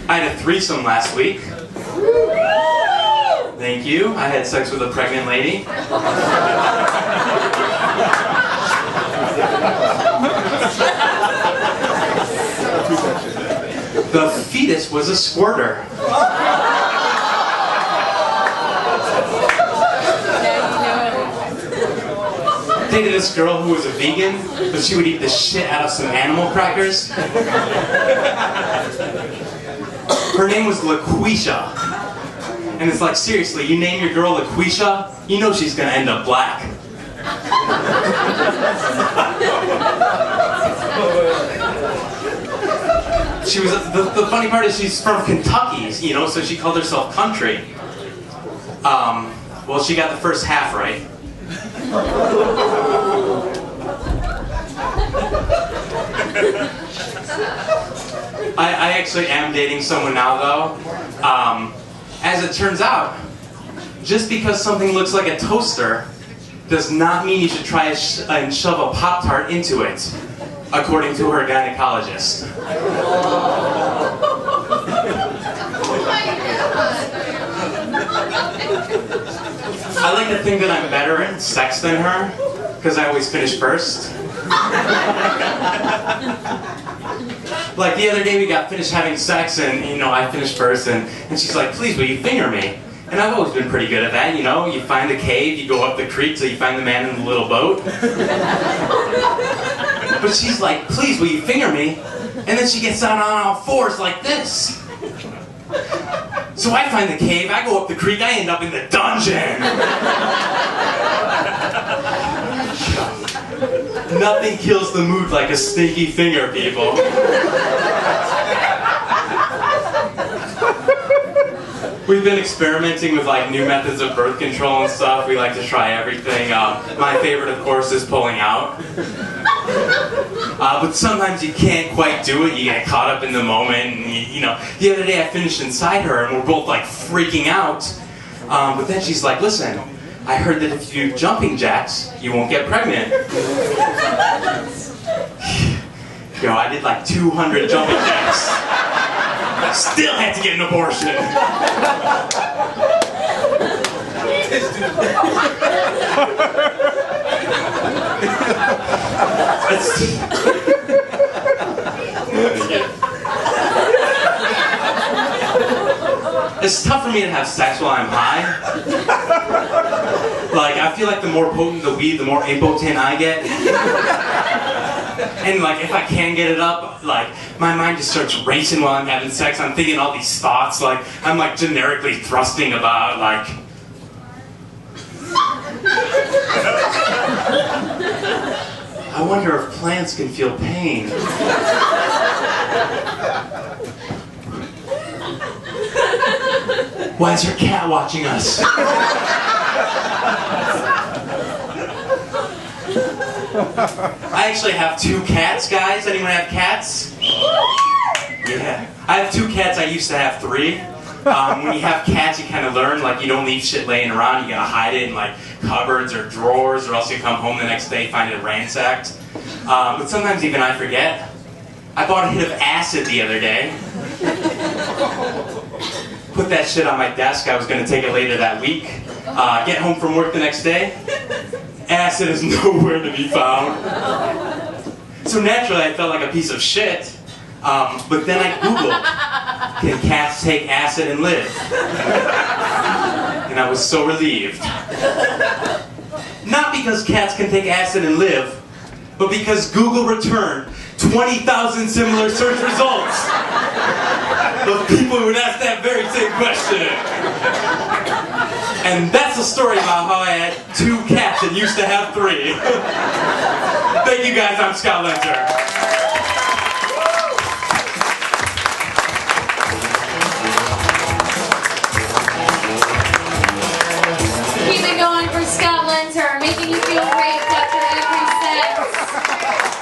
I had a threesome last week. Thank you. I had sex with a pregnant lady. The fetus was a squirter. Dated this girl who was a vegan, but she would eat the shit out of some animal crackers. Her name was LaQuisha. And it's like, seriously, you name your girl LaQuisha, you know she's gonna end up black. She was, the funny part is she's from Kentucky, you know, so she called herself country. Well, she got the first half right. I actually am dating someone now, though. As it turns out, just because something looks like a toaster does not mean you should try and shove a Pop-Tart into it, according to her gynecologist. I like to think that I'm better at sex than her, because I always finish first. Like the other day we got finished having sex and, you know, I finished first and she's like, please, will you finger me? And I've always been pretty good at that, you know? You find a cave, you go up the creek till you find the man in the little boat. But she's like, please, will you finger me? And then she gets down on all fours like this. So I find the cave, I go up the creek, I end up in the dungeon. Nothing kills the mood like a stinky finger, people. We've been experimenting with like new methods of birth control and stuff. We like to try everything. My favorite, of course, is pulling out. But sometimes you can't quite do it. You get caught up in the moment. And you know, the other day I finished inside her and we're both like freaking out. But then she's like, listen, I heard that if you do jumping jacks, you won't get pregnant. Yo, I did like 200 jumping jacks. Still had to get an abortion. It's tough for me to have sex while I'm high. Like, I feel like the more potent the weed, the more impotent I get. And like, if I can get it up, like, my mind just starts racing while I'm having sex. I'm thinking all these thoughts, like, I'm like generically thrusting about, like... I wonder if plants can feel pain. Why is your cat watching us? I actually have 2 cats, guys. Anyone have cats? Yeah. I have 2 cats. I used to have 3. When you have cats, you kind of learn, like, you don't leave shit laying around. You gotta hide it in, like, cupboards or drawers, or else you come home the next day, find it ransacked. But sometimes even I forget. I bought a hit of acid the other day. Put that shit on my desk. I was gonna take it later that week. Get home from work the next day. Acid is nowhere to be found. So naturally I felt like a piece of shit. But then I Googled, can cats take acid and live? And I was so relieved. Not because cats can take acid and live, but because Google returned 20,000 similar search results of people who would ask that very same question. And that's a story about how I had 2 cats and used to have 3. Thank you guys, I'm Scot Lenter.